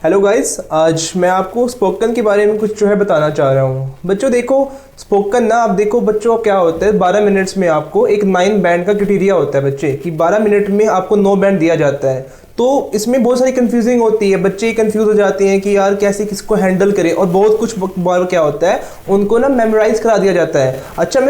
Hello guys, आज मैं आपको स्पोकन के बारे में कुछ बताना चाह रहा हूँ। बच्चों देखो, स्पोकन ना आप देखो बच्चों क्या होता है, 12 मिनट्स में आपको एक 9 बैंड का क्राइटेरिया होता है बच्चे कि 12 मिनट में आपको 9 बैंड दिया जाता है। तो इसमें बहुत सारी कंफ्यूजिंग होती है, बच्चे कंफ्यूज हो जाते हैं कि यार कैसे किसको हैंडल करें, और बहुत कुछ बार क्या होता है उनको ना मेमोराइज करा दिया जाता है। अच्छा, मैं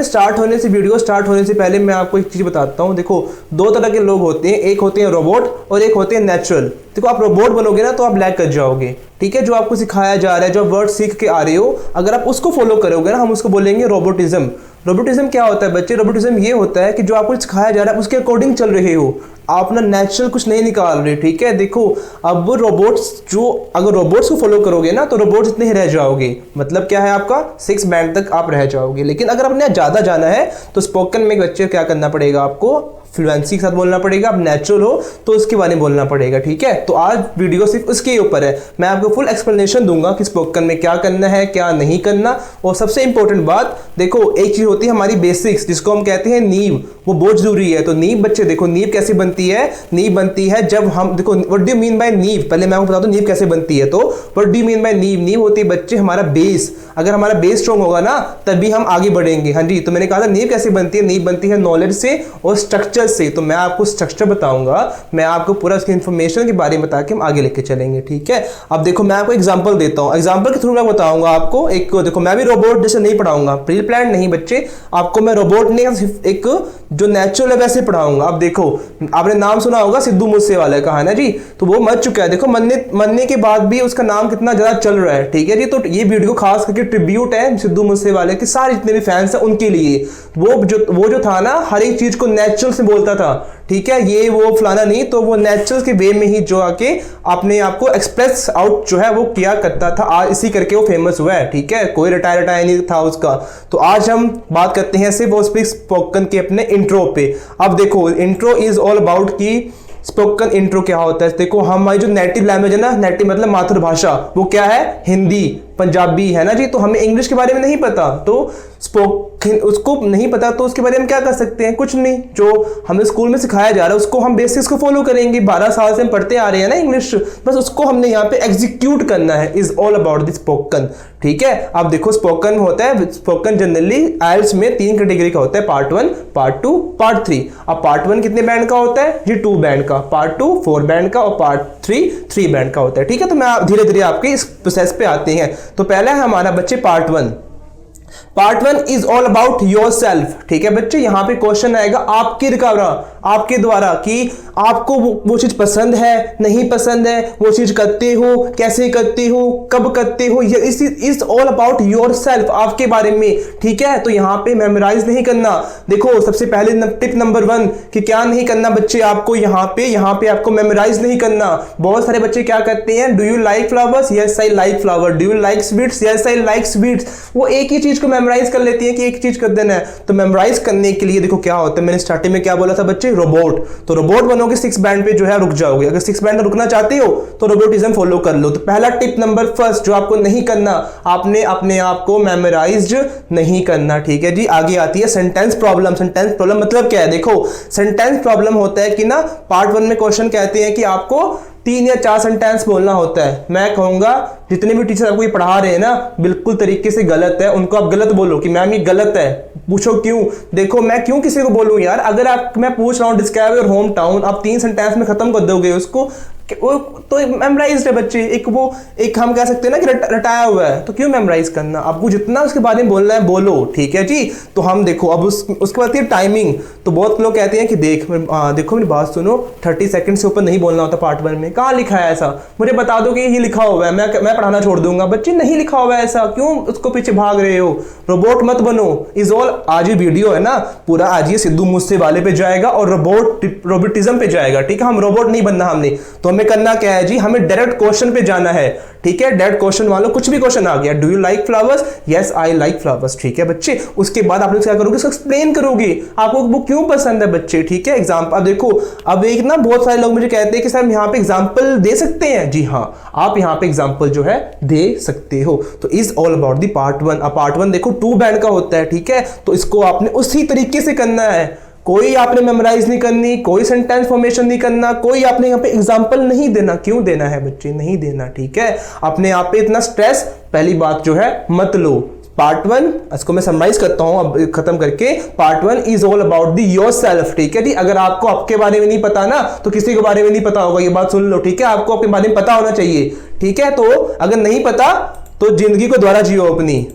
वीडियो स्टार्ट होने से पहले मैं आपको एक चीज़ बताता हूँ। देखो, दो तरह के लोग होते हैं, एक होते हैं रोबोट और एक होते हैं नेचुरल। देखो, आप रोबोट बनोगे ना तो आप लैग कर जाओगे, ठीक है। जो आपको सिखाया जा रहा है, जो वर्ड सीख के आ रहे हो, अगर आप उसको फॉलो करोगे ना, हम उसको बोलेंगे रोबोटिज्म। रोबोटिज्म क्या होता है बच्चे? रोबोटिज्म ये होता है कि जो आपको सिखाया जा रहा है उसके अकॉर्डिंग चल रहे हो, आप ना नेचुरल कुछ नहीं निकाल रहे, ठीक है। देखो, अब अगर रोबोट्स को फॉलो करोगे ना तो रोबोट्स इतने ही रह जाओगे। मतलब क्या है, आपका 6 बैंड तक आप रह जाओगे। लेकिन अगर आपने ज़्यादा जाना है तो स्पोकन में बच्चे क्या करना पड़ेगा, आपको फ्लुएंसी के साथ बोलना पड़ेगा। आप नेचुरल हो तो उसके बारे में बोलना पड़ेगा, ठीक है। तो आज वीडियो सिर्फ उसके ऊपर है, मैं आपको फुल एक्सप्लेनेशन दूंगा कि स्पोकन में क्या करना है क्या नहीं करना। और सबसे इंपॉर्टेंट बात, देखो एक चीज होती है हमारी बेसिक्स, जिसको हम कहते हैं नींव, वो बहुत जरूरी है। तो नींव बच्चे देखो, नींव कैसे बनती है? नींव बनती है जब हम देखो, what do you mean by नींव, पहले मैं आपको बता दूं नींव कैसे बनती है। तो what do you mean by नींव? नींव होती है बच्चे हमारा बेस। अगर हमारा बेस स्ट्रॉन्ग होगा ना तभी हम आगे बढ़ेंगे। हाँ जी, तो मैंने कहा था नींव कैसे बनती है? नींव बनती है नॉलेज से और स्ट्रक्चर से। तो मैं आपको स्ट्रक्चर बताऊंगा, मैं आपको पूरा उसकी इंफॉर्मेशन के बारे में बता के हम आगे लेके चलेंगे, ठीक है। अब देखो, मैं आपको एग्जांपल देता हूं, एग्जांपल के थ्रू मैं बताऊंगा आपको। एक देखो, मैं भी रोबोट जैसे नहीं पढ़ाऊंगा, प्री प्लान नहीं बच्चे, आपको मैं रोबोट नहीं, एक जो नेचुरल है वैसे पढ़ाऊंगा। अब देखो, आपने नाम सुना होगा सिद्धू मूसेवाला का, है ना जी। तो वो मर चुका है, देखो मरने के बाद भी उसका नाम कितना ज्यादा चल रहा है, ठीक है जी। तो ये वीडियो खास करके ट्रिब्यूट है सिद्धू मूसेवाले के सारे जितने भी फैंस हैं उनके लिए। वो जो था ना, हर एक चीज को नेचुरल से बोलता था, ठीक है। ये वो फलाना नहीं, तो वो नेचुरल के वे में ही जो आके अपने आप को एक्सप्रेस आउट जो है वो किया करता था। आज इसी करके वो फेमस हुआ है, ठीक है। कोई रिटायर नहीं था उसका। तो आज हम बात करते हैं सिर्फ स्पोकन के अपने इंट्रो पे। अब देखो, इंट्रो इज ऑल अबाउट की स्पोकन इंट्रो क्या होता है। देखो, हमारी जो नेटिव लैंग्वेज है ना, नेटिव मतलब मातृभाषा, वो क्या है? हिंदी, पंजाबी, है ना जी। तो हमें इंग्लिश के बारे में नहीं पता, तो उसको नहीं पता, तो उसके बारे में क्या कर सकते हैं? कुछ नहीं। जो हमें स्कूल में सिखाया जा रहा है उसको हम बेसिक्स को फॉलो करेंगे। 12 साल से हम पढ़ते आ रहे हैं ना इंग्लिश, बस उसको हमने यहाँ पे एग्जीक्यूट करना है। Is all about the spoken, ठीक है। अब देखो, स्पोकन होता है, स्पोकन जनरली आइल्स में 3 कैटेगरी का होता है, पार्ट 1, पार्ट 2, पार्ट 3। अब पार्ट 1 कितने बैंड का होता है जी? 2 बैंड का। पार्ट 2 4 बैंड का, और पार्ट 3 3 बैंड का होता है, ठीक है। तो मैं धीरे धीरे आपके इस प्रोसेस पे आते हैं। तो पहला है हमारा बच्चे part 1। Part 1 is all about your self, ठीक है बच्चे। यहां पे क्वेश्चन आएगा आपके आपके द्वारा कि आपको वो चीज पसंद है, नहीं पसंद है, वो चीज करते हो, कैसे करते हो, कब करते हो, ये is all about your self, आपके बारे में, ठीक है। तो यहाँ पे मेमोराइज नहीं करना। देखो, सबसे पहले टिप नंबर 1 कि क्या नहीं करना बच्चे, आपको यहाँ पे आपको मेमोराइज नहीं करना। बहुत सारे बच्चे क्या करते हैं, do you like flowers? Yes I like flower. Do you like sweets? Yes I like sweets. वो एक ही चीज को मेमोराइज कर लेती है कि एक चीज कर देना है। तो मेमोराइज करने के लिए देखो क्या होता है, मैंने स्टार्टिंग में क्या बोला था बच्चे, रोबोट। तो रोबोट बनोगे 6 बैंड पे जो है रुक जाओगे। अगर 6 बैंड रुकना चाहते हो तो रोबोटिज्म फॉलो कर लो। तो पहला टिप नंबर 1 जो आपको नहीं करना, आपने अपने आप को मेमोराइज नहीं करना, ठीक है जी। आगे आती है सेंटेंस प्रॉब्लम। सेंटेंस प्रॉब्लम मतलब क्या है? देखो, सेंटेंस प्रॉब्लम होता है कि ना, पार्ट 1 में क्वेश्चन कहते हैं कि आपको 3 या 4 सेंटेंस बोलना होता है। मैं कहूंगा जितने भी टीचर आपको ये पढ़ा रहे हैं ना, बिल्कुल तरीके से गलत है, उनको आप गलत बोलो कि मैम ये गलत है। पूछो क्यों? देखो, मैं क्यों किसी को बोलूं यार? अगर मैं पूछ रहा हूं डिस्क्राइब योर होम टाउन, आप 3 सेंटेंस में खत्म कर दोगे उसको, वो तो मेमोराइज्ड है बच्चे। एक हम कह सकते हैं ना कि रटाया हुआ है, तो क्यों मेमोराइज करना? आपको जितना उसके बारे में बोलना है बोलो, ठीक है जी। तो हम देखो, अब उसके बाद टाइमिंग। तो बहुत लोग कहते हैं कि देखो मेरी बात सुनो, 30 सेकंड से ऊपर नहीं बोलना होता पार्ट 1 में। कहाँ लिखा है ऐसा? मुझे बता दो कि ये लिखा हुआ है, मैं पढ़ाना छोड़ दूंगा। बच्चे नहीं लिखा हुआ है ऐसा, क्यों उसको पीछे भाग रहे हो? रोबोट मत बनो। इज ऑल, आज ये वीडियो है ना पूरा, आज ये सिद्धू मूसेवाले पे जाएगा और रोबोटिज्म पे जाएगा, ठीक है। हम रोबोट नहीं बनना हमने। तो हमें करना क्या है जी? हमें डायरेक्ट क्वेश्चन पे जाना है, ठीक है। डायरेक्ट क्वेश्चन मान लो कुछ भी क्वेश्चन आ गया, do you like flowers? Yes I like flowers, ठीक है बच्चे। उसके बाद आप लोग क्या करोगे, उसको एक्सप्लेन करोगे आपको वो क्यों पसंद है बच्चे, ठीक है। एग्जाम्पल देखो, अब एक ना बहुत सारे लोग मुझे कहते हैं कि सर यहाँ पे एग्जाम्पल दे सकते हैं। जी हाँ, आप यहाँ पे एग्जाम्पल जो है दे सकते हो। तो is all about the part 1। अब पार्ट 1 देखो 2 बैंड का होता है, ठीक है। तो इसको आपने उसी तरीके से करना है, कोई आपने मेमोराइज नहीं करनी, कोई सेंटेंस फॉर्मेशन नहीं करना, कोई आपने यहाँ पे एग्जाम्पल नहीं देना। क्यों देना है बच्चे? नहीं देना, ठीक है। अपने आप पे इतना स्ट्रेस पहली बात जो है मत लो। पार्ट 1 इसको मैं समराइज करता हूं अब खत्म करके। Part 1 is all about the your self, ठीक है जी। अगर आपको आपके बारे में नहीं पता ना तो किसी के बारे में नहीं पता होगा, ये बात सुन लो, ठीक है। आपको अपने बारे में पता होना चाहिए, ठीक है। तो अगर नहीं पता तो जिंदगी को दोबारा जियो अपनी,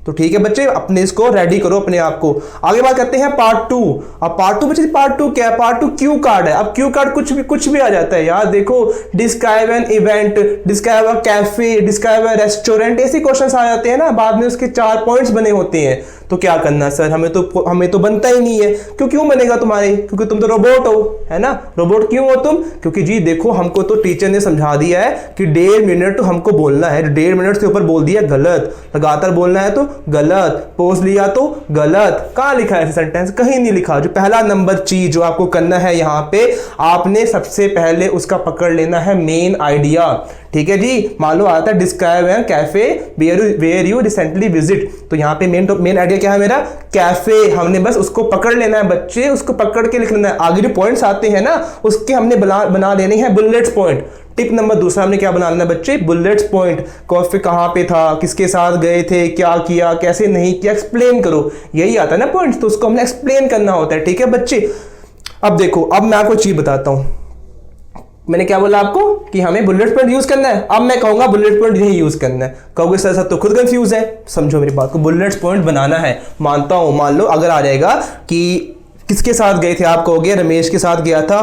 तो ठीक है बच्चे, अपने इसको रेडी करो अपने आप को। आगे बात करते हैं पार्ट 2। अब पार्ट 2 बच्चे, पार्ट 2 क्या है? पार्ट 2 क्यू कार्ड है। अब क्यू कार्ड कुछ भी आ जाता है यार। देखो, describe an event, describe a cafe, describe a restaurant, ऐसे क्वेश्चंस आ जाते हैं ना, बाद में उसके 4 पॉइंट्स बने होते हैं। तो क्या करना सर, हमें तो बनता ही नहीं है। क्यों बनेगा तुम्हारे? क्योंकि तुम तो रोबोट हो, है ना। रोबोट क्यों हो तुम? क्योंकि जी देखो, हमको तो टीचर ने समझा दिया है कि 1.5 मिनट तो हमको बोलना है। 1.5 मिनट से ऊपर बोल दिया गलत, लगातार बोलना है तो गलत, पॉज लिया तो गलत। कहां लिखा है सेंटेंस? कहीं नहीं लिखा। जो पहला नंबर चीज जो आपको करना है यहाँ पे, आपने सबसे पहले उसका पकड़ लेना है मेन आइडिया, ठीक है जी। मान लो आता है describe an cafe where you recently visit, तो यहाँ पे मेन आइडिया क्या है मेरा? कैफे। हमने बस उसको पकड़ लेना है बच्चे, उसको पकड़ के लिख लेना है। आगे जो पॉइंट्स आते हैं ना उसके हमने बना लेने हैं बुलेट्स पॉइंट। टिप नंबर दूसरा हमने क्या बनाना है बच्चे? Bullets point. कॉफी कहाँ पे था, किसके साथ गए थे, क्या किया, कैसे नहीं किया, एक्सप्लेन करो। यही आता है ना पॉइंट्स, तो उसको हमने एक्सप्लेन करना होता है, ठीक है बच्चे। अब देखो, अब मैं आपको चीज बताता हूं। मैंने क्या बोला आपको कि हमें बुलेट पॉइंट यूज करना है। अब मैं कहूंगा बुलेट पॉइंट नहीं यूज करना है। कहोगे सर तो खुद कंफ्यूज है। समझो मेरी बात को, बुलेट पॉइंट बनाना है, मानता हूं। मान लो अगर आ जाएगा कि किसके साथ गए थे, आप कहोगे रमेश के साथ गया था,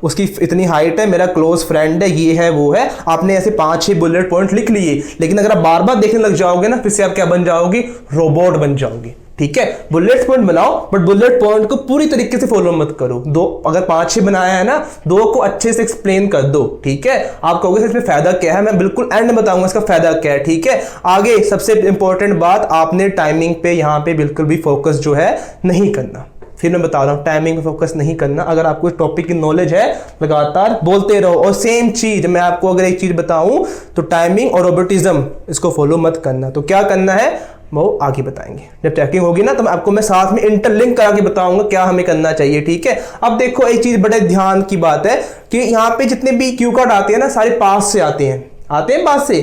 उसकी इतनी हाइट है, मेरा क्लोज फ्रेंड है, ये है वो है। आपने ऐसे 5-6 बुलेट पॉइंट लिख लिए, लेकिन अगर आप बार बार देखने लग जाओगे ना, फिर से आप क्या बन जाओगे? रोबोट बन जाओगे, ठीक है। बुलेट पॉइंट बनाओ, बट बुलेट पॉइंट को पूरी तरीके से फॉलो मत करो। अगर 5-6 बनाया है ना, 2 को अच्छे से एक्सप्लेन कर दो, ठीक है। आप कहोगे इसमें फायदा क्या है, मैं बिल्कुल एंड में बताऊंगा इसका फायदा क्या है, ठीक है। आगे सबसे इंपॉर्टेंट बात, आपने टाइमिंग पे यहाँ पे बिल्कुल भी फोकस जो है नहीं करना। फिर मैं बता रहा हूं, टाइमिंग पे फोकस नहीं करना। अगर आपको इस टॉपिक की नॉलेज है, लगातार बोलते रहो। और सेम चीज मैं आपको अगर एक चीज बताऊं तो टाइमिंग और रोबोटिज्म इसको फॉलो मत करना। तो क्या करना है वो आगे बताएंगे, जब चेकिंग होगी ना, तो आपको मैं साथ में इंटरलिंक करा के बताऊंगा क्या हमें करना चाहिए, ठीक है। अब देखो, एक चीज बड़े ध्यान की बात है कि यहाँ पे जितने भी क्यू कार्ड आते हैं ना, सारे पास से आते हैं पास से।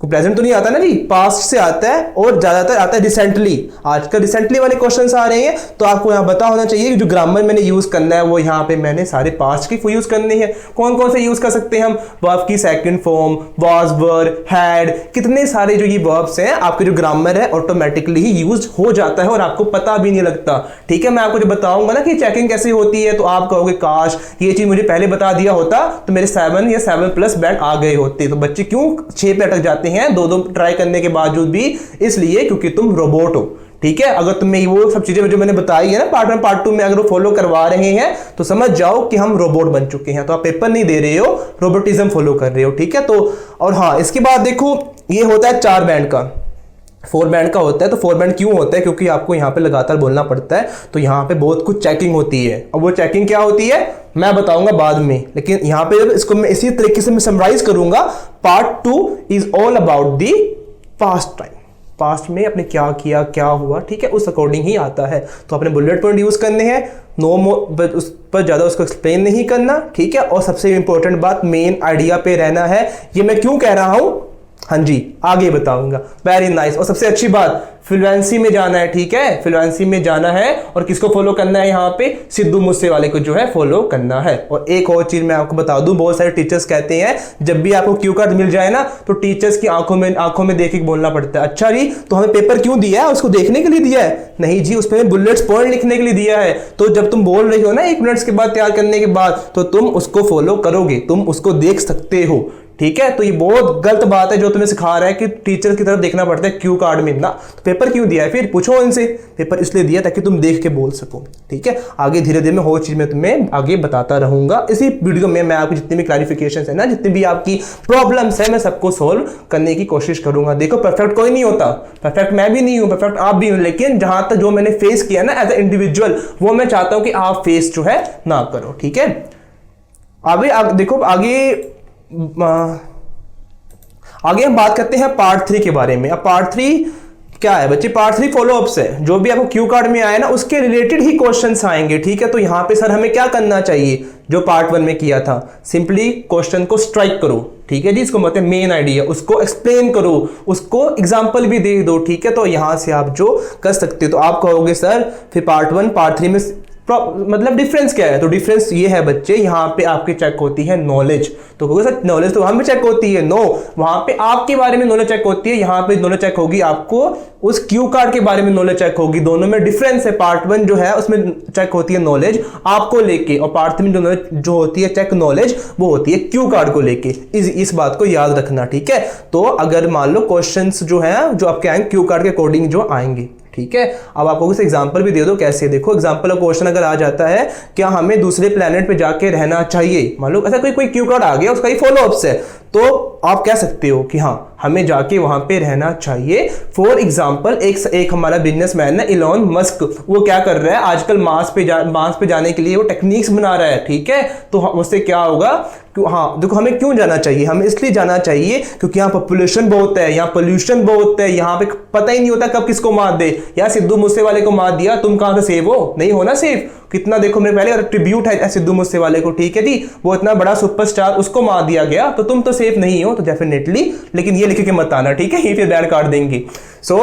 प्रेजेंट तो नहीं आता ना जी, पास्ट से आता है, और ज्यादातर आता है रिसेंटली। आजकल रिसेंटली वाले क्वेश्चंस आ रहे हैं, तो आपको यहाँ पता होना चाहिए कि जो ग्रामर मैंने यूज करना है वो यहाँ पे मैंने सारे पास्ट की यूज करनी है। कौन कौन से यूज कर सकते हैं हम? वर्ब की second form, was, were, had, कितने सारे जो ये वर्ब्स हैं, आपके जो ग्रामर है ऑटोमेटिकली ही यूज हो जाता है और आपको पता भी नहीं लगता, ठीक है। मैं आपको जो बताऊंगा ना कि चेकिंग कैसे होती है, तो आप कहोगे काश ये चीज मुझे पहले बता दिया होता तो मेरे 7 या 7+ बैंड आ गए होते। तो बच्चे क्यों 6 पे अटक जाते हैं 2 ट्राई करने के बावजूद भी? इसलिए क्योंकि तुम रोबोट हो, ठीक है। अगर तुम्हें वो सब चीजें जो मैंने बताई है ना पार्ट 1 पार्ट 2 में, अगर वो फॉलो करवा रहे हैं तो समझ जाओ कि हम रोबोट बन चुके हैं। तो आप पेपर नहीं दे रहे हो, रोबोटिज्म फॉलो कर रहे हो, ठीक है। तो और हाँ, इसके बाद देखो, ये होता है 4 बैंड का, 4 बैंड का होता है। तो 4 बैंड क्यों होता है? क्योंकि आपको यहाँ पे लगातार बोलना पड़ता है, तो यहाँ पे बहुत कुछ चेकिंग होती है। अब वो चेकिंग क्या होती है मैं बताऊंगा बाद में, लेकिन यहाँ पे इसको मैं इसी तरीके से मैं समराइज करूंगा। Part 2 is all about the past time. Past में आपने क्या किया, क्या हुआ, ठीक है, उस अकॉर्डिंग ही आता है। तो आपने बुलेट पॉइंट यूज करने हैं, नो मोर, उस पर ज्यादा उसको एक्सप्लेन नहीं करना, ठीक है। और सबसे इंपॉर्टेंट बात, मेन आइडिया पे रहना है। ये मैं क्यों कह रहा हूं, हाँ जी आगे बताऊंगा। Very nice. और सबसे अच्छी बात, फ्लुएंसी में जाना है, ठीक है, फ्लुएंसी में जाना है। और किसको फॉलो करना है यहाँ पे? सिद्धू मूसे वाले को जो है फॉलो करना है। और एक और चीज मैं आपको बता दूं, बहुत सारे टीचर्स कहते हैं जब भी आपको क्यू कार्ड मिल जाए ना, तो टीचर्स की आंखों में देख के बोलना पड़ता है। अच्छा जी, तो हमें पेपर क्यों दिया है? उसको देखने के लिए दिया है? नहीं जी, उसमें बुलेट्स पॉइंट लिखने के लिए दिया है। तो जब तुम बोल रही हो ना 1 मिनट के बाद तैयार करने के बाद, तो तुम उसको फॉलो करोगे, तुम उसको देख सकते हो, ठीक है। तो ये बहुत गलत बात है जो तुम्हें सिखा रहा है कि टीचर की तरफ देखना पड़ता है क्यू कार्ड में ना। तो पेपर क्यों दिया है? फिर पूछो इनसे, पेपर इसलिए दिया ताकि तुम देख के बोल सको, ठीक है। आगे धीरे धीरे मैं और चीज में तुम्हें आगे बताता रहूंगा। इसी वीडियो में मैं आपकी जितनी भी क्लैरिफिकेशन है ना, जितनी भी आपकी प्रॉब्लम्स है, मैं सबको सोल्व करने की कोशिश करूंगा। देखो, परफेक्ट कोई नहीं होता, परफेक्ट मैं भी नहीं हूं, परफेक्ट आप भी हो, लेकिन जहां तक जो मैंने फेस किया ना एज ए इंडिविजुअल, वो मैं चाहता हूं कि आप फेस जो है ना करो, ठीक है। अभी देखो, आगे हम बात करते हैं पार्ट 3 के बारे में। अब पार्ट 3 क्या है बच्चे, पार्ट 3 फॉलो अप्स है। जो भी आपको क्यू कार्ड में आया ना उसके रिलेटेड ही क्वेश्चंस आएंगे, ठीक है। तो यहाँ पे सर हमें क्या करना चाहिए, जो पार्ट 1 में किया था, सिंपली क्वेश्चन को स्ट्राइक करो, ठीक है जी। इसको मतलब मेन आइडिया, उसको एक्सप्लेन करो, उसको एग्जांपल भी दे दो, ठीक है। तो यहां से आप जो कर सकते हो, तो आप कहोगे सर फिर पार्ट 1 पार्ट 3 में मतलब डिफरेंस क्या है, तो डिफरेंस ये है बच्चे, यहाँ पे आपकी चेक होती है नॉलेज। तो कहोगे सर नॉलेज तो वहां पे चेक होती है, नो, वहां पे आपके बारे में नॉलेज चेक होती है, यहाँ पे नॉलेज चेक होगी आपको उस क्यू कार्ड के बारे में नॉलेज चेक होगी। दोनों में डिफरेंस है, पार्ट 1 जो है उसमें चेक होती है नॉलेज आपको लेके, और पार्ट 3 में जो होती है चेक नॉलेज वो होती है क्यू कार्ड को लेके। इस बात को याद रखना, ठीक है। तो अगर मान लो क्वेश्चंस जो है जो आपके आएंगे क्यू कार्ड के अकॉर्डिंग जो आएंगे, ठीक है। अब आपको कुछ एग्जांपल भी दे दो कैसे, देखो एग्जांपल ऑफ क्वेश्चन अगर आ जाता है, क्या हमें दूसरे प्लेनेट पे जाके रहना चाहिए, मान लो ऐसा कोई क्यू कार्ड आ गया, उसका ही फॉलो अप्स है, तो आप कह सकते हो कि हाँ हमें जाके वहां पे रहना चाहिए। फॉर एग्जांपल एक हमारा बिजनेसमैन है इलॉन मस्क, वो क्या कर रहा है आजकल मार्स पे जाने के लिए वो टेक्निक्स बना रहा है, ठीक है। तो उससे क्या होगा, हाँ देखो हमें क्यों जाना चाहिए, हमें इसलिए जाना चाहिए क्योंकि यहाँ पॉपुलेशन बहुत है, यहाँ पोल्यूशन बहुत है, यहाँ पे पता ही नहीं होता कब किसको मार दे। यार सिद्धू मूसेवाले को मार दिया, तुम कहां से सेव हो, नहीं हो ना सेव। कितना देखो मेरे पहले ट्रिब्यूट है सिद्धू मूसेवाले को, ठीक है जी, वो इतना बड़ा सुपरस्टार, उसको मार दिया गया, तो तुम तो सेफ नहीं हो, तो डेफिनेटली, लेकिन ये लिख के मत आना, ठीक है, ये फिर बैड कार्ड देंगे। सो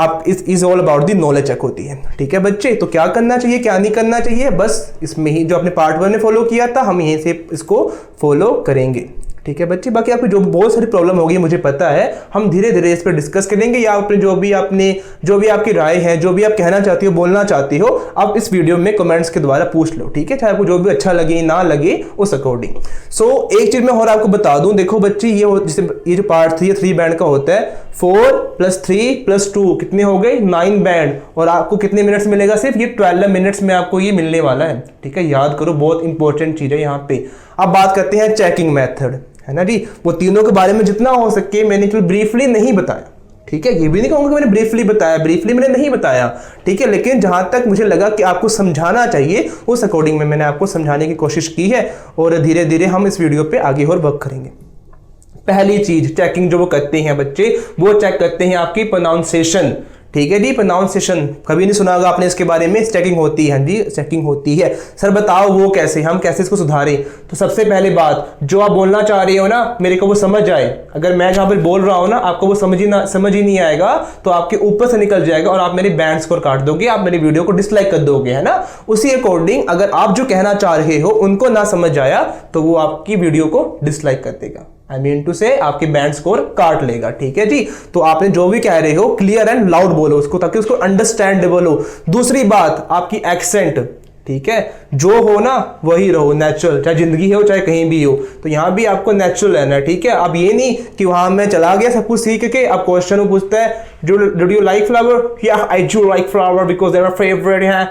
आप is all about the knowledge check होती है, ठीक है बच्चे। तो क्या करना चाहिए क्या नहीं करना चाहिए, बस इसमें ही जो अपने पार्ट 1 में फॉलो किया था हम यहीं से इसको फॉलो करेंगे, ठीक है बच्चे। बाकी आपको जो बहुत सारी प्रॉब्लम होगी मुझे पता है, हम धीरे धीरे इस पर डिस्कस करेंगे, या अपने जो भी आपकी राय है, जो भी आप कहना चाहती हो, बोलना चाहती हो, आप इस वीडियो में कमेंट्स के द्वारा पूछ लो, ठीक है, चाहे आपको जो भी अच्छा लगे ना लगे उस अकॉर्डिंग। सो एक चीज मैं और आपको बता दूं, देखो बच्चे ये जो पार्ट 3 बैंड का होता है, 4 + 3 + 2 कितने हो गए 9 बैंड, और आपको कितने मिनट्स मिलेगा, सिर्फ ये 12 मिनट्स में आपको ये मिलने वाला है, ठीक है। याद करो, बहुत इंपॉर्टेंट चीज है यहाँ पे। अब बात करते हैं चेकिंग मेथड, है ना जी। वो तीनों के बारे में जितना हो सके मैंने ब्रीफली नहीं बताया, ठीक है। ये भी नहीं कहूंगा कि मैंने ब्रीफली बताया, ब्रीफली मैंने नहीं बताया, ठीक है, लेकिन जहां तक मुझे लगा कि आपको समझाना चाहिए उस अकॉर्डिंग में मैंने आपको समझाने की कोशिश की है, और धीरे धीरे हम इस वीडियो पे आगे और वर्क करेंगे। पहली चीज चेकिंग जो वो करते हैं बच्चे, वो चेक करते हैं आपकी प्रोनाउंसिएशन, ठीक है जी। प्रोनाउंसिएशन कभी नहीं सुना होगा आपने इसके बारे में, चेकिंग होती है जी, चेकिंग होती है। सर बताओ वो कैसे, हम कैसे इसको सुधारें। तो सबसे पहले बात, जो आप बोलना चाह रहे हो ना मेरे को वो समझ आए। अगर मैं जहां पर बोल रहा हूं ना आपको वो समझ ही नहीं आएगा, तो आपके ऊपर से निकल जाएगा और आप मेरी बैंड स्कोर काट दोगे, आप मेरी वीडियो को डिसलाइक कर दोगे, है ना। उसी अकॉर्डिंग अगर आप जो कहना चाह रहे हो उनको ना समझ आया तो वो आपकी वीडियो को डिसलाइक कर देगा, आई मीन टू से आपके बैंड स्कोर काट लेगा, ठीक है जी। तो आपने जो भी कह रहे हो क्लियर एंड लाउड बोलो उसको, ताकि उसको अंडरस्टैंडेबल हो। दूसरी बात आपकी एक्सेंट, ठीक है, जो हो ना वही रहो, नेचुरल, चाहे जिंदगी हो चाहे कहीं भी हो, तो यहां भी आपको नेचुरल रहना है, ठीक है। अब ये नहीं कि वहां मैं चला गया सब कुछ सीख के, अब क्वेश्चन पूछता है डू यू लाइक फ्लावर, या I do like flower because they are favourite है।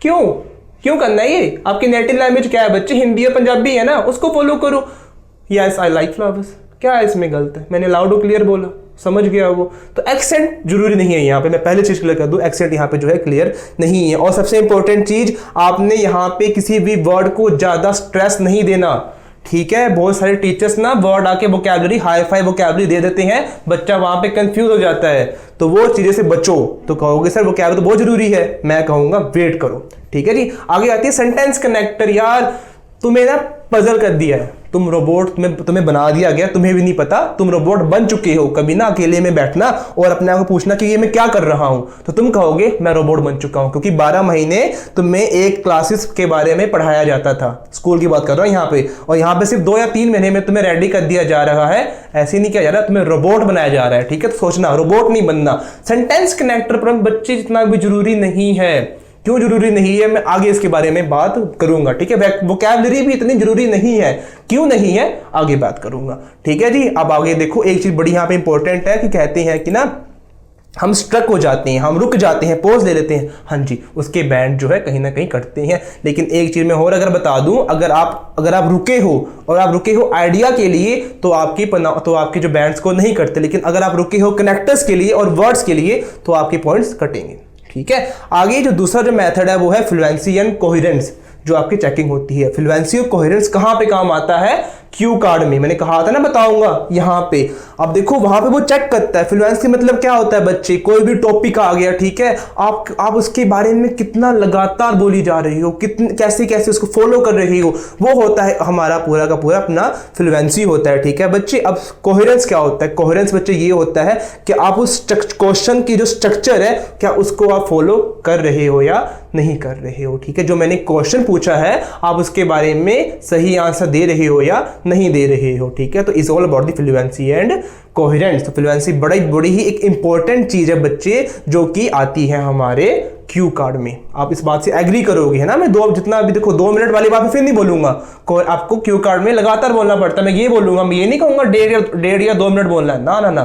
क्यों करना है ये, आपकी नेटिव लैंग्वेज क्या है बच्चे, हिंदी और पंजाबी है ना, उसको फॉलो करो। यस आई लाइक फ्लावर्स, क्या है इसमें गलत है, मैंने लाउड और क्लियर बोला, समझ गया वो। तो एक्सेंट जरूरी नहीं है यहाँ पे, मैं पहले चीज क्लियर कर दूं, एक्सेंट यहाँ पे जो है क्लियर नहीं है। और सबसे इंपॉर्टेंट चीज, आपने यहाँ पे किसी भी वर्ड को ज्यादा स्ट्रेस नहीं देना, ठीक है। बहुत सारे टीचर्स ना वर्ड आके वोकैबुलरी हाई फाई वोकैबुलरी दे देते हैं, बच्चा वहां पे कंफ्यूज हो जाता है, तो वो चीजें से बचो। तो कहोगे सर वोकैबुलरी तो बहुत जरूरी है, मैं कहूंगा वेट करो, ठीक है जी। आगे आती है सेंटेंस कनेक्टर। यार तुम्हें ना पजल कर दिया है, तुम रोबोट तुम्हें बना दिया गया, तुम्हें भी नहीं पता तुम रोबोट बन चुके हो। कभी ना अकेले में बैठना और अपने आप को पूछना कि ये मैं क्या कर रहा हूं, तो तुम कहोगे मैं रोबोट बन चुका हूं, क्योंकि 12 महीने तुम्हें एक क्लासेस के बारे में पढ़ाया जाता था, स्कूल की बात कर रहा हूं यहाँ पे, और यहाँ पे सिर्फ 2 या 3 महीने में तुम्हें रेडी कर दिया जा रहा है। ऐसे नहीं किया जा रहा, तुम्हें रोबोट बनाया जा रहा है, ठीक है। तो सोचना रोबोट नहीं बनना। सेंटेंस कनेक्टर पर बच्चे जितना भी जरूरी नहीं है। क्यों जरूरी नहीं है, मैं आगे इसके बारे में बात करूंगा, ठीक है। वोकैबुलरी भी इतनी जरूरी नहीं है, क्यों नहीं है आगे बात करूंगा, ठीक है जी। अब आगे देखो, एक चीज बड़ी यहां पे इंपॉर्टेंट है कि कहते हैं कि ना हम स्ट्रक हो जाते हैं, हम रुक जाते हैं, पॉज ले लेते हैं, हाँ जी, उसके बैंड जो है कहीं ना कहीं कटते हैं। लेकिन एक चीज मैं और अगर बता दूं, अगर आप रुके हो और आप रुके हो आइडिया के लिए तो आपके जो बैंड्स को नहीं कटते, लेकिन अगर आप रुके हो कनेक्टर्स के लिए और वर्ड्स के लिए तो आपके पॉइंट्स कटेंगे, ठीक है। आगे जो दूसरा जो मेथड है वो है फ्लुएंसी एंड कोहेरेंस, जो आपकी चेकिंग होती है। फ्लुएंसी और कोहेरेंस कहां पे काम आता है, क्यू कार्ड में, मैंने कहा था ना बताऊंगा यहाँ पे। अब देखो वहां पे वो चेक करता है फ्लुएंसी मतलब क्या होता है बच्चे, कोई भी टॉपिक आ गया, ठीक है, आप उसके बारे में कितना लगातार बोली जा रही हो, कितने कैसे कैसे उसको फॉलो कर रही हो, वो होता है हमारा पूरा का पूरा अपना फ्लुएंसी होता है, ठीक है बच्चे। अब कोहेरेंस क्या होता है? कोहेरेंस बच्चे ये होता है कि आप उस क्वेश्चन की जो स्ट्रक्चर है क्या उसको आप फॉलो कर रहे हो या नहीं कर रहे हो, ठीक है। जो मैंने क्वेश्चन पूछा है आप उसके बारे में सही आंसर दे रहे हो या नहीं दे रहे हो, ठीक है। तो is all about the fluency and coherence. तो फ्लुएंसी बड़ी ही एक इंपॉर्टेंट चीज है बच्चे, जो कि आती है हमारे क्यू कार्ड में। आप इस बात से एग्री करोगे, है ना। मैं जितना अभी देखो 2 मिनट वाली बात फिर नहीं बोलूंगा, आपको क्यू कार्ड में लगातार बोलना पड़ता है। मैं ये बोलूंगा, मैं ये नहीं कहूंगा 1.5 या 2 मिनट बोलना है, ना,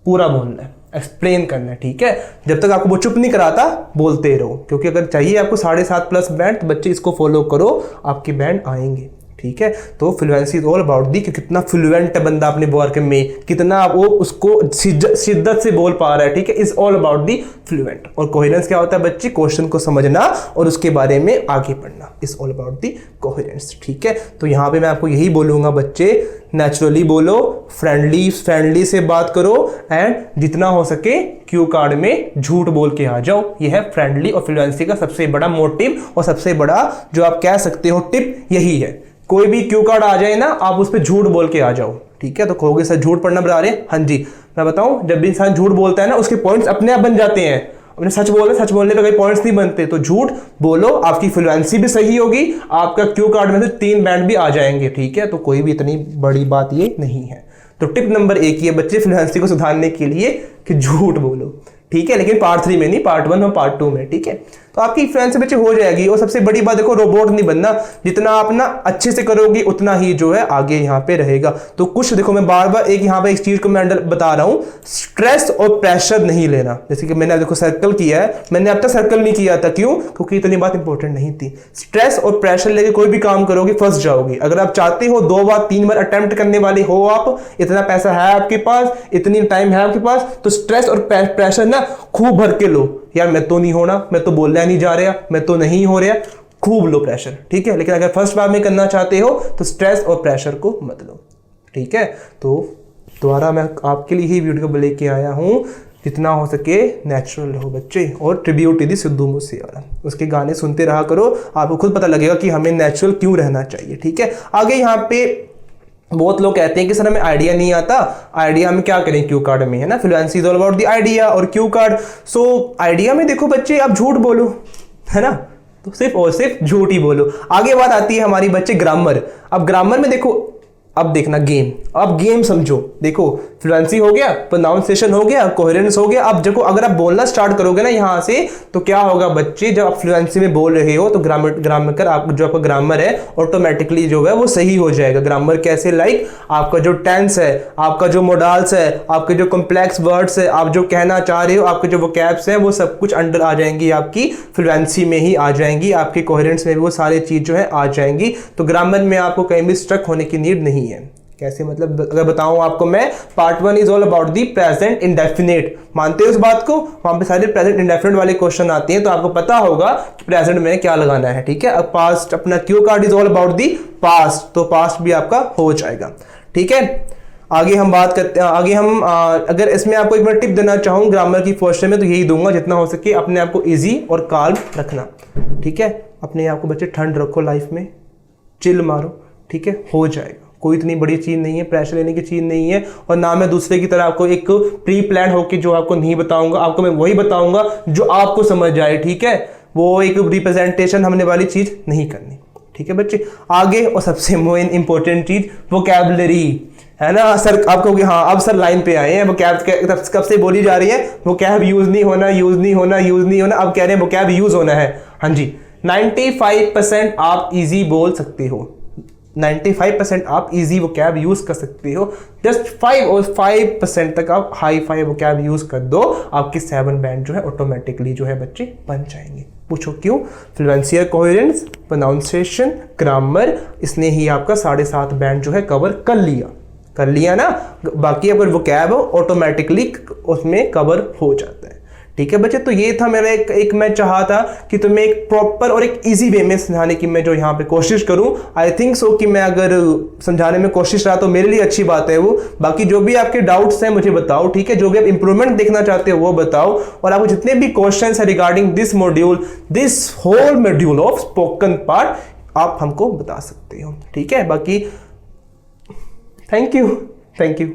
पूरा बोलना है, एक्सप्लेन करना है, ठीक है। जब तक आपको वो चुप नहीं कराता बोलते रहो, क्योंकि अगर चाहिए आपको 7.5 प्लस बैंड, तो बच्चे इसको फॉलो करो, आपके बैंड आएंगे, ठीक है। तो फ्लुएंसी इज ऑल अबाउट दी कि कितना फ्लुएंट है बंदा अपने वर्क में, कितना वो उसको शिद्दत से बोल पा रहा है, ठीक है। Is all about the fluent. और कोहेरेंस क्या होता है बच्चे? क्वेश्चन को समझना और उसके बारे में आगे पढ़ना। Is all about the coherence, ठीक है। तो यहाँ पे मैं आपको यही बोलूंगा बच्चे, नेचुरली बोलो, फ्रेंडली से बात करो, एंड जितना हो सके क्यू कार्ड में झूठ बोल के आ जाओ। यह है फ्रेंडली और फ्लुएंसी का सबसे बड़ा मोटिव और सबसे बड़ा जो आप कह सकते हो टिप, यही है। कोई भी क्यू कार्ड आ जाए ना, आप उस पर झूठ बोल के आ जाओ, ठीक है। तो कहोगे सर झूठ पढ़ना बता रहे हैं? हाँ जी, मैं बताऊं, जब भी इंसान झूठ बोलता है ना, उसके पॉइंट्स अपने आप बन जाते हैं। अपने सच बोलने पे कोई पॉइंट्स नहीं बनते। तो झूठ बोलो, आपकी फ्लुएंसी भी सही होगी, आपका क्यू कार्ड में से 3 बैंड भी आ जाएंगे, ठीक है। तो कोई भी इतनी बड़ी बात ये नहीं है। तो टिप नंबर 1 ही है बच्चे फ्लुएंसी को सुधारने के लिए कि झूठ बोलो, ठीक है। लेकिन पार्ट 3 में नहीं, पार्ट 1 और पार्ट 2 में, ठीक है। तो आपकी फ्लुएंसी बच्चे हो जाएगी। और सबसे बड़ी बात देखो, रोबोट नहीं बनना, जितना आप ना अच्छे से करोगे उतना ही जो है आगे यहाँ पे रहेगा। तो कुछ देखो, मैं बार बार यहाँ पे एक चीज को मैं बता रहा हूँ, स्ट्रेस और प्रेशर नहीं लेना। जैसे कि मैंने देखो सर्कल किया है, मैंने अब तक सर्कल नहीं किया था, क्यों? क्योंकि इतनी बात इंपॉर्टेंट नहीं थी। स्ट्रेस और प्रेशर लेके कोई भी काम करोगे फंस जाओगे। अगर आप चाहते हो 2 बार 3 बार अटेम्प्ट करने वाले हो, आप इतना पैसा है आपके पास, इतनी टाइम है आपके पास, तो स्ट्रेस और प्रेशर ना खूब भर के लो। यार मैं तो नहीं होना, मैं तो बोलना नहीं जा रहा, मैं तो नहीं हो रहा, खूब लो प्रेशर, ठीक है। लेकिन अगर फर्स्ट बार में करना चाहते हो तो स्ट्रेस और प्रेशर को मत लो, ठीक है। तो दोबारा मैं आपके लिए ही वीडियो को लेके आया हूँ, जितना हो सके नेचुरल हो बच्चे। और ट्रिब्यूट दी सिद्धू मूसेवाला, उसके गाने सुनते रहा करो, आपको खुद पता लगेगा कि हमें नेचुरल क्यों रहना चाहिए, ठीक है। आगे यहाँ पे बहुत लोग कहते हैं कि सर हमें आइडिया नहीं आता, आइडिया हम क्या करें क्यू कार्ड में, है ना। Fluency is all about the idea और क्यू कार्ड। सो आइडिया में देखो बच्चे, आप झूठ बोलो, है ना, तो सिर्फ और सिर्फ झूठ ही बोलो। आगे बात आती है हमारी बच्चे ग्रामर। अब ग्रामर में देखो, अब देखना गेम, अब गेम समझो। देखो फ्लुएंसी हो गया, प्रोनाउंसिएशन हो गया, कोहेरेंस हो गया। अब देखो अगर आप बोलना स्टार्ट करोगे ना यहाँ से, तो क्या होगा बच्चे, जब आप फ्लुएंसी में बोल रहे हो तो ग्रामर आपका ग्रामर है ऑटोमेटिकली जो है वो सही हो जाएगा। ग्रामर कैसे? लाइक आपका जो टेंस है, आपका जो मोडाल्स है, आपके जो कॉम्प्लेक्स वर्ड्स है, आप जो कहना चाह रहे हो, आपके जो वोकैब्स हैं, वो सब कुछ अंडर आ जाएंगी, आपकी फ्लुएंसी में ही आ जाएंगी, आपके कोहेरेंस में भी वो सारी चीज जो है आ जाएंगी। तो ग्रामर में आपको कहीं भी स्ट्रक होने की नीड नहीं है। कैसे मतलब, अगर बताऊं आपको मैं, part 1 is all about the present indefinite. मानते हो उस बात को? वहां पे सारे प्रेजेंट इंडेफिनिट वाले क्वेश्चन आते हैं, तो आपको पता होगा कि प्रेजेंट में क्या लगाना है, ठीक है। अब पास्ट, अपना Q card is all about the past, तो पास्ट भी आपका हो जाएगा, ठीक है। आगे हम बात करते हैं, आगे हम अगर इसमें आपको एक बार टिप देना चाहूँ ग्रामर की फर्स्ट में, तो यही दूंगा, जितना हो सके अपने आप को ईजी और काल्म रखना, ठीक है। अपने आप को बच्चे ठंड रखो, लाइफ में चिल मारो, ठीक है, हो जाएगा। कोई इतनी बड़ी चीज नहीं है, प्रेशर लेने की चीज नहीं है। और ना मैं दूसरे की तरह आपको एक प्री प्लान होकर जो आपको नहीं बताऊंगा, आपको मैं वही बताऊंगा जो आपको समझ जाए, ठीक है। वो एक रिप्रेजेंटेशन हमने वाली चीज नहीं करनी, ठीक है बच्चे। आगे और सबसे मेन इंपॉर्टेंट चीज वोकैबुलरी, है ना। सर आप कहोगे हाँ अब सर लाइन पे आए हैं, वो कैब कब से बोली जा रही है, वो कैब यूज नहीं होना, यूज नहीं होना, यूज नहीं होना, अब कह रहे हैं वो कैब यूज होना है। हाँ जी, 95% आप इजी बोल सकते हो, 95% आप इजी वोकैब यूज कर सकते हो। जस्ट 5% तक आप हाई फाई वोकैब यूज कर दो, आपके 7 बैंड जो है ऑटोमेटिकली जो है बच्चे बन जाएंगे। पूछो क्यों? फ्लुएंसी और कोहेरेंस, प्रोनाउंसिएशन, ग्रामर, इसने ही आपका 7.5 बैंड जो है कवर कर लिया ना। बाकी अगर वोकैब ऑटोमेटिकली उसमें कवर हो जाता है, ठीक है बच्चे, तो ये था मेरा एक मैं चाहा था कि तुम्हें एक प्रॉपर और एक इजी वे में समझाने की मैं जो यहाँ पे कोशिश करूँ। आई थिंक सो कि मैं अगर समझाने में कोशिश रहा तो मेरे लिए अच्छी बात है वो। बाकी जो भी आपके डाउट्स हैं मुझे बताओ, ठीक है, जो भी आप इंप्रूवमेंट देखना चाहते हो वो बताओ, और आपको जितने भी क्वेश्चंस है regarding this module, this whole module of spoken part, आप हमको बता सकते हो, ठीक है। बाकी थैंक यू।